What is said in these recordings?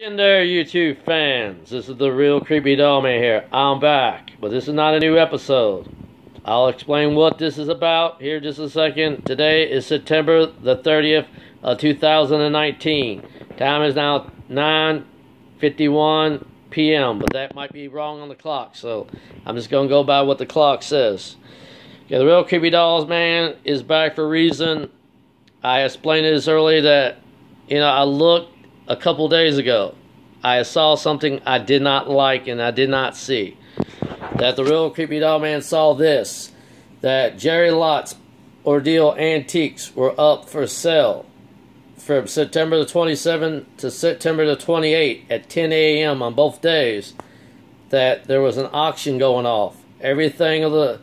In there, YouTube fans, this is the real Creepy Doll Man here. I'm back, but this is not a new episode. I'll explain what this is about here in just a second. Today is September the 30th of 2019. Time is now 9:51 p.m., but that might be wrong on the clock, so I'm just going to go by what the clock says. Okay, the real Creepy Dolls Man is back for a reason. I explained this earlier that, I looked a couple days ago. I saw something I did not like and I did not see. That the real Creepy Doll Man saw this. That Jerry Lotz Ordeal Antiques were up for sale from September the 27th to September the 28th at 10 a.m. on both days. That there was an auction going off. Everything of the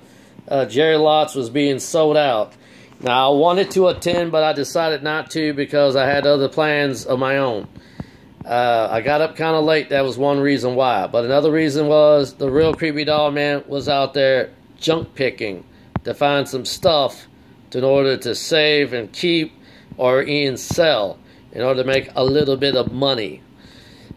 Jerry Lotz was being sold out. Now, I wanted to attend, but I decided not to because I had other plans of my own. I got up kind of late. That was one reason why. But another reason was the real Creepy Doll Man was out there junk picking to find some stuff in order to save and keep or even sell in order to make a little bit of money.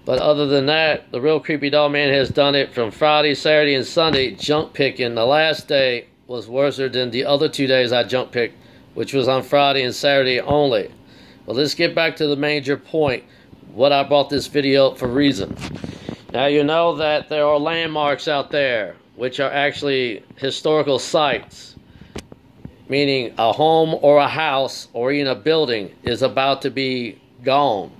But other than that, the real Creepy Doll Man has done it from Friday, Saturday, and Sunday junk picking. The last day was worse than the other 2 days I junk picked, which was on Friday and Saturday only. Well, let's get back to the major point, what I brought this video up for reason. Now, you know that there are landmarks out there, which are actually historical sites, meaning a home or a house or even a building is about to be gone.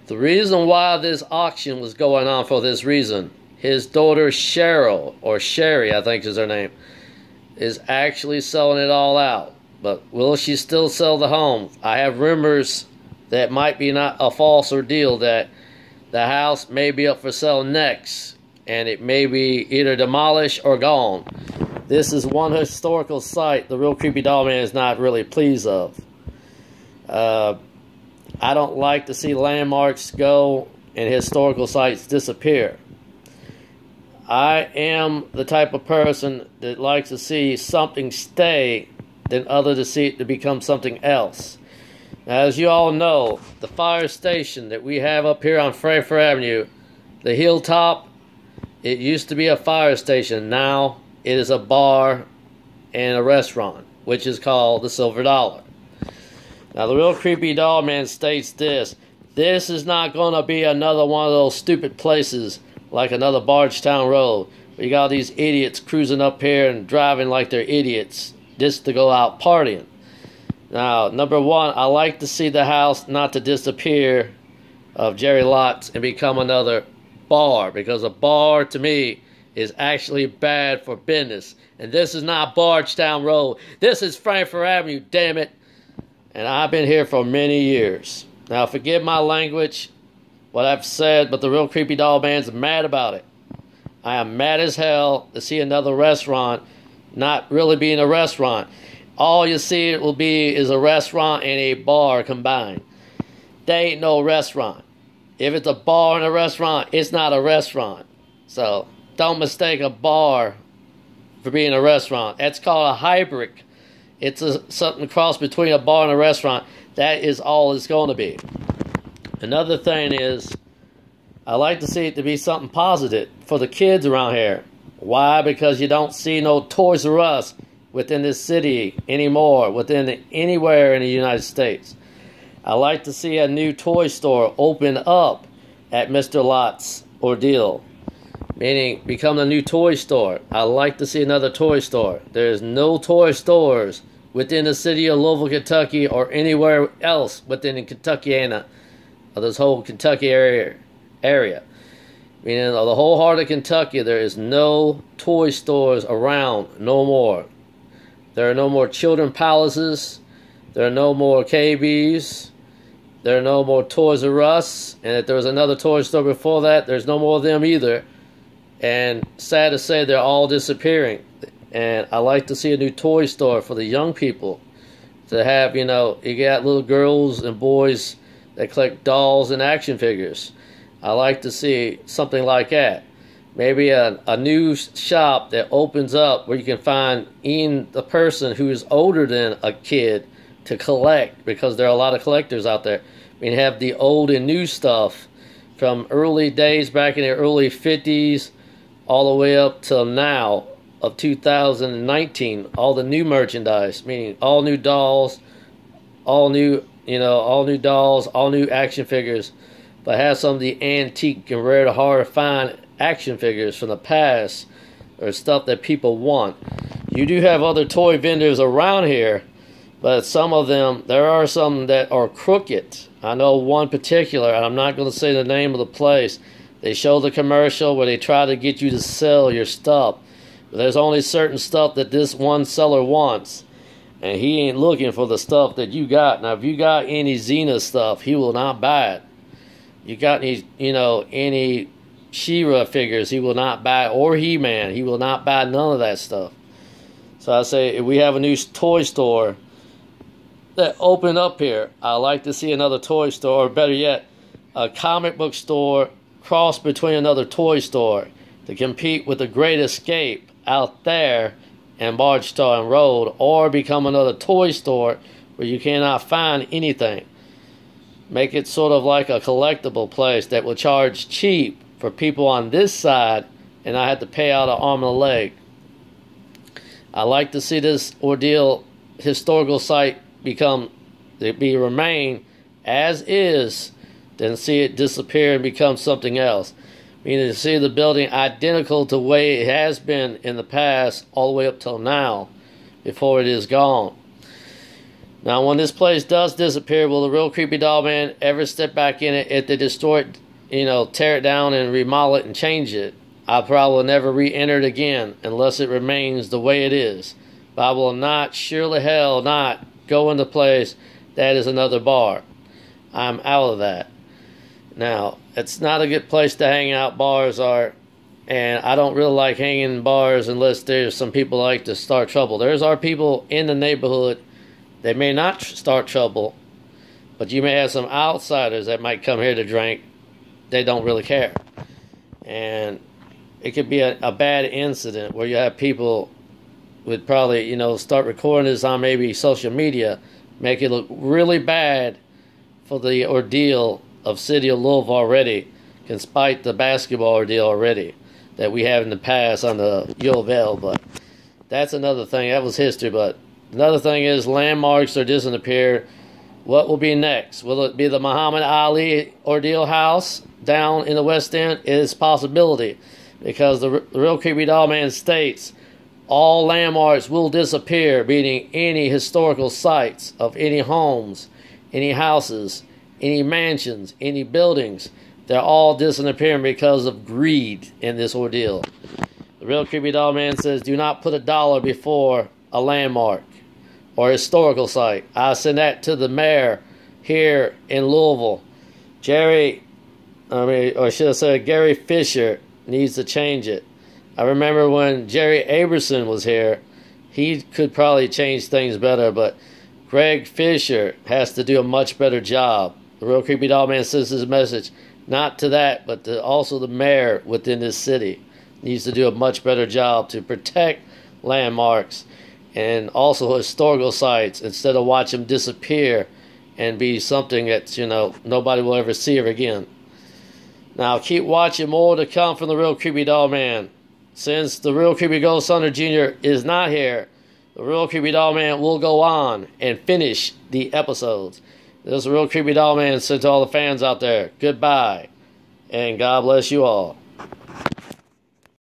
The reason why this auction was going on for this reason, his daughter Cheryl, or Sherry, I think is her name, is actually selling it all out. But will she still sell the home? I have rumors that might be not a false ordeal, that the house may be up for sale next, and it may be either demolished or gone. This is one historical site the real Creepy Doll Man is not really pleased of. I don't like to see landmarks go and historical sites disappear. I am the type of person that likes to see something stay than other to see it to become something else. Now, as you all know, the fire station that we have up here on Frankfort Avenue, the hilltop, it used to be a fire station. Now it is a bar and a restaurant, which is called the Silver Dollar. Now, the real Creepy Doll Man states this. This is not going to be another one of those stupid places like another Bardstown Road, where you got these idiots cruising up here and driving like they're idiots just to go out partying. Now, number one, I like to see the house not to disappear of Jerry Lotz and become another bar, because a bar to me is actually bad for business. And this is not Bardstown Road. This is Frankfort Avenue, damn it. And I've been here for many years. Now, forgive my language, what I've said, but the real Creepy Doll Man's mad about it. I am mad as hell to see another restaurant not really being a restaurant. All you see it will be is a restaurant and a bar combined. They ain't no restaurant. If it's a bar and a restaurant, it's not a restaurant. So don't mistake a bar for being a restaurant. That's called a hybrid. It's something cross between a bar and a restaurant. That is all it's going to be. Another thing is, I like to see it to be something positive for the kids around here. Why? Because you don't see no Toys R Us within this city anymore, within anywhere in the United States. I like to see a new toy store open up at Mr. Lotz Ordeal, meaning become a new toy store. I like to see another toy store. There's no toy stores within the city of Louisville, Kentucky, or anywhere else within Kentuckiana, or this whole Kentucky area. Meaning, the whole heart of Kentucky, there is no toy stores around no more. There are no more Children's Palaces. There are no more KBs. There are no more Toys R Us. And if there was another toy store before that, there's no more of them either. And sad to say, they're all disappearing. And I like to see a new toy store for the young people. To have, you got little girls and boys that collect dolls and action figures. I like to see something like that. Maybe a new shop that opens up where you can find even the person who is older than a kid to collect, because there are a lot of collectors out there. I mean, have the old and new stuff from early days back in the early 50s all the way up till now of 2019. All the new merchandise, meaning all new dolls, all new dolls, all new action figures, but have some of the antique and rare to hard to find action figures from the past or stuff that people want. You do have other toy vendors around here, but some of them, there are some that are crooked. I know one particular, and I'm not going to say the name of the place. They show the commercial where they try to get you to sell your stuff. But there's only certain stuff that this one seller wants, and he ain't looking for the stuff that you got. Now, if you got any Xena stuff, he will not buy it. You got any She-Ra figures, he will not buy, or He-Man, he will not buy none of that stuff. So I say, if we have a new toy store that opened up here, I like to see another toy store, or better yet, a comic book store crossed between another toy store to compete with the Great Escape out there in Bardstown Road, or become another toy store where you cannot find anything. Make it sort of like a collectible place that will charge cheap for people on this side, and I had to pay out an arm and a leg. I like to see this ordeal historical site remain as is, than see it disappear and become something else. Meaning to see the building identical to the way it has been in the past, all the way up till now, before it is gone. Now, when this place does disappear, will the Real Creepy Doll Man ever step back in it? If they destroy it, tear it down and remodel it and change it, I probably will never re-enter it again unless it remains the way it is. But I will not, surely hell not, go into a place that is another bar. I'm out of that. Now, it's not a good place to hang out, bars are, and I don't really like hanging in bars unless there's some people like to start trouble. There's our people in the neighborhood. They may not start trouble, but you may have some outsiders that might come here to drink. They don't really care. And it could be a bad incident where you have people would probably, start recording this on maybe social media, make it look really bad for the ordeal of City of Louisville already, despite the basketball ordeal already that we have in the past on the U of L. But that's another thing. That was history. But another thing is landmarks are disappearing. What will be next? Will it be the Muhammad Ali ordeal house down in the West End? It is a possibility, because the Real Creepy Doll Man states all landmarks will disappear, meaning any historical sites of any homes, any houses, any mansions, any buildings. They're all disappearing because of greed in this ordeal. The Real Creepy Doll Man says, do not put $1 before a landmark or historical site. I send that to the mayor here in Louisville. Gary Fisher needs to change it. I remember when Jerry Aberson was here, he could probably change things better, but Greg Fisher has to do a much better job. The Real Creepy Doll Man sends his message, not to that, but to also the mayor within this city needs to do a much better job to protect landmarks and also historical sites, instead of watch them disappear and be something that, nobody will ever see her again. Now, keep watching more to come from the Real Creepy Doll Man. Since the Real Creepy Ghost Hunter Jr. is not here, the Real Creepy Doll Man will go on and finish the episodes. This is the Real Creepy Doll Man. Said to all the fans out there, goodbye, and God bless you all.